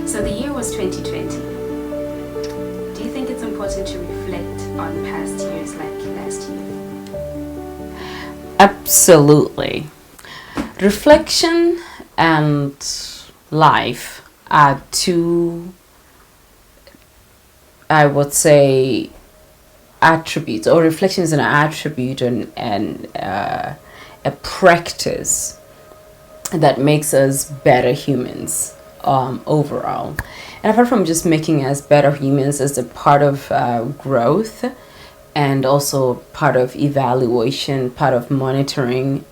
So the year was 2020. Do you think it's important to reflect on past years like last year? Absolutely. Reflection and life are two, I would say, attributes, or reflection is an attribute and a practice that makes us better humans overall. And apart from just making us better humans, as a part of growth and also part of evaluation, part of monitoring,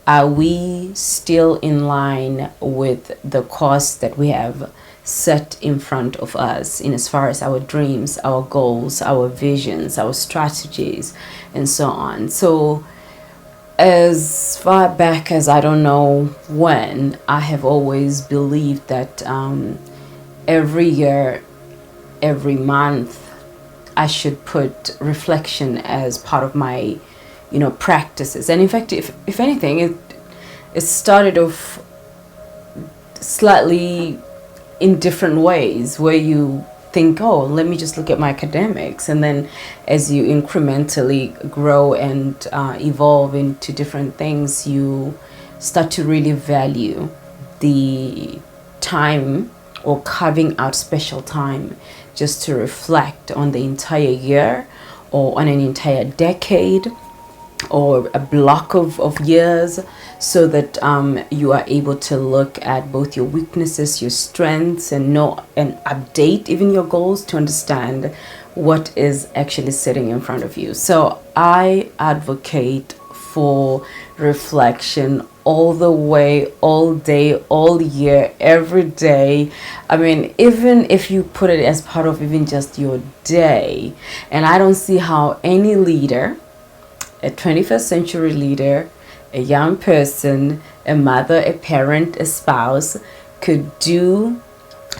are we still in line with the course that we have set in front of us, in as far as our dreams, our goals, our visions, our strategies, and so on? So as far back as I don't know when, I have always believed that every year, every month, I should put reflection as part of my, practices. And in fact, if anything, it started off slightly in different ways, where you think, oh, let me just look at my academics, and then as you incrementally grow and evolve into different things, you start to really value the time, or carving out special time just to reflect on the entire year, or on an entire decade, or a block of years, so that you are able to look at both your weaknesses, your strengths, and know and update even your goals to understand what is actually sitting in front of you. So I advocate for reflection all the way, all day, all year, every day. I mean, even if you put it as part of even just your day, and I don't see how any leader, a 21st century leader, a young person, a mother, a parent, a spouse, could do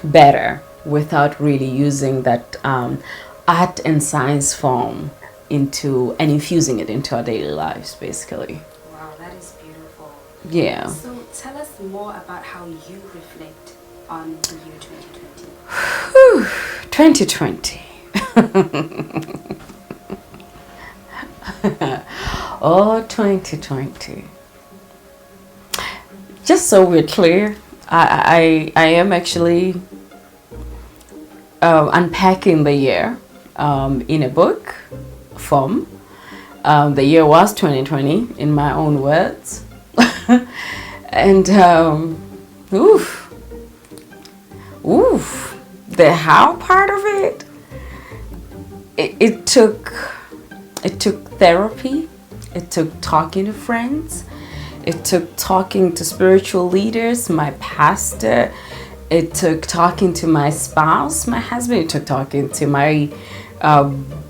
better without really using that art and science form into and infusing it into our daily lives, basically. Wow, that is beautiful. Yeah. So tell us more about how you reflect on the year 2020. 2020. Oh, 2020. Just so we're clear, I am actually unpacking the year in a book form. The year was 2020, in my own words. And the how part of it, it took therapy. It took talking to friends. It took talking to spiritual leaders, my pastor. It took talking to my spouse, my husband. It took talking to my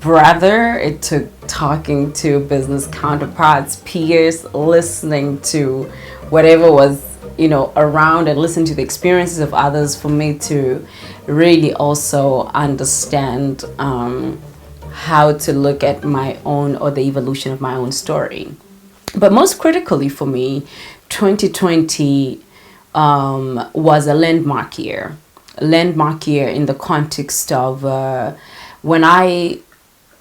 brother. It took talking to business counterparts, peers, listening to whatever was, around, and listen to the experiences of others for me to really also understand how to look at my own, or the evolution of my own story. But most critically for me, 2020 was a landmark year. A landmark year in the context of when I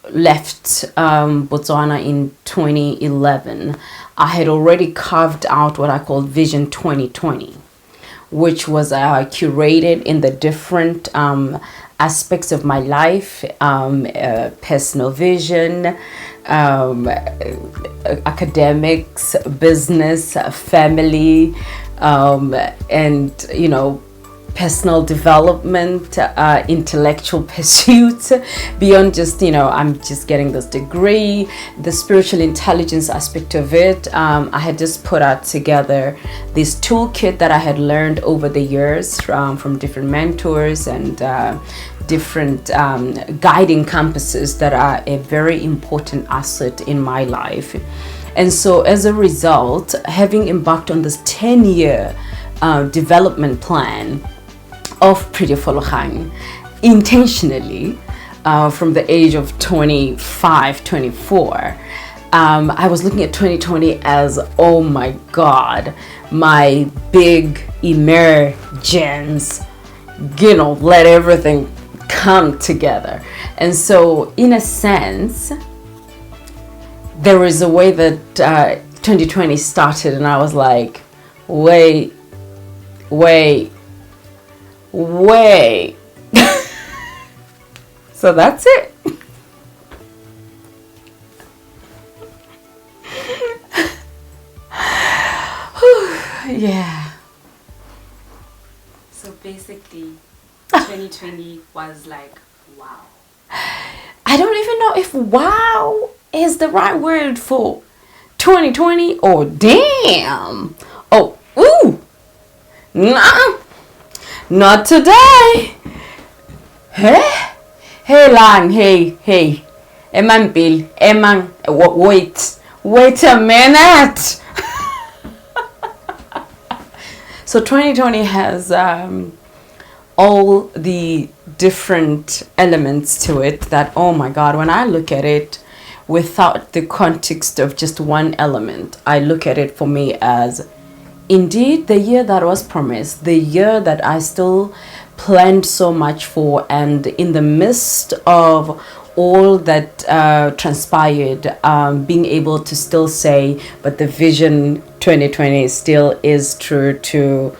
left Botswana in 2011, I had already carved out what I called Vision 2020, which was curated in the different aspects of my life, personal vision, academics, business, family, and personal development, intellectual pursuits, beyond just I'm just getting this degree, the spiritual intelligence aspect of it. I had just put out together this toolkit that I had learned over the years from different mentors and different guiding compasses that are a very important asset in my life. And so as a result, having embarked on this 10-year development plan of Pretty Fologang intentionally from the age of 25, 24. I was looking at 2020 as, oh my God, my big emergence, let everything come together. And so in a sense, there is a way that 2020 started, and I was like, wait. So that's it. Yeah. So basically, 2020 was like, wow. I don't even know if wow is the right word for 2020 or damn. Oh, ooh. Nah. Not today. Hey? Hey, Lang. Hey. Eman Bill. Eman. Wait a minute. So 2020 has all the different elements to it that, oh my God, when I look at it without the context of just one element, I look at it for me as indeed the year that was promised, the year that I still planned so much for, and in the midst of all that transpired, being able to still say, but the vision 2020 still is true to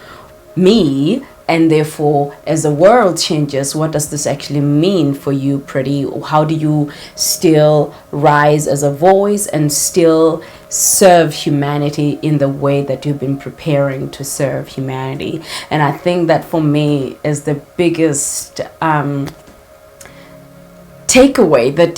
me. And therefore, as the world changes, what does this actually mean for you, Pretty? How do you still rise as a voice and still serve humanity in the way that you've been preparing to serve humanity? And I think that for me is the biggest takeaway, that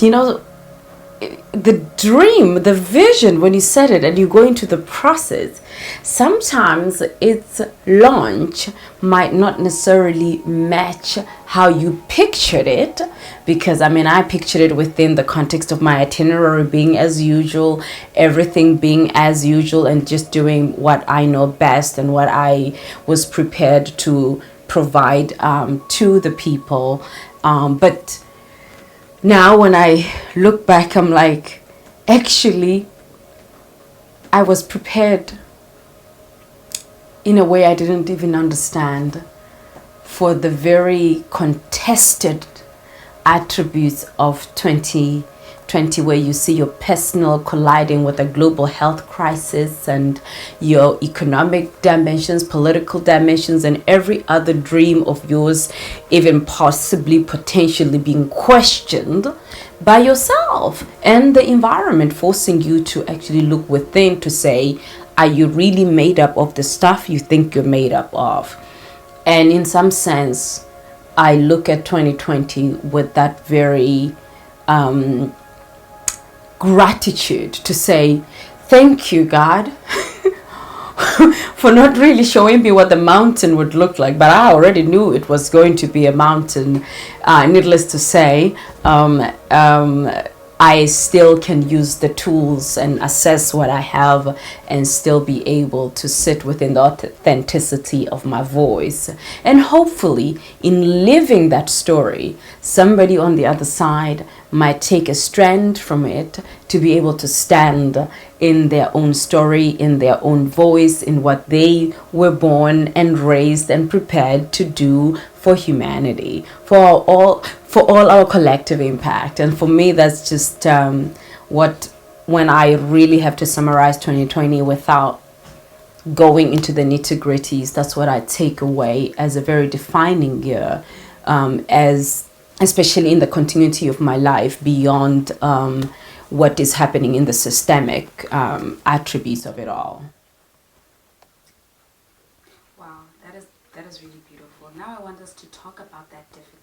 the dream, the vision, when you set it and you go into the process, sometimes its launch might not necessarily match how you pictured it, because I pictured it within the context of my itinerary being as usual, everything being as usual, and just doing what I know best and what I was prepared to provide to the people. But now when I look back, I'm like, actually, I was prepared in a way I didn't even understand for the very contested attributes of 2020, where you see your personal colliding with a global health crisis and your economic dimensions, political dimensions, and every other dream of yours even possibly potentially being questioned by yourself and the environment, forcing you to actually look within to say, are you really made up of the stuff you think you're made up of? And in some sense, I look at 2020 with that very gratitude to say, thank you, God, for not really showing me what the mountain would look like. But I already knew it was going to be a mountain. Needless to say, I still can use the tools and assess what I have and still be able to sit within the authenticity of my voice. And hopefully, in living that story, somebody on the other side might take a strand from it to be able to stand in their own story, in their own voice, in what they were born and raised and prepared to do for humanity, for all our collective impact. And for me, that's just when I really have to summarize 2020 without going into the nitty-gritties, that's what I take away as a very defining year, as especially in the continuity of my life beyond what is happening in the systemic attributes of it all. Wow, that is really beautiful. Now I want us to talk about that difficulty.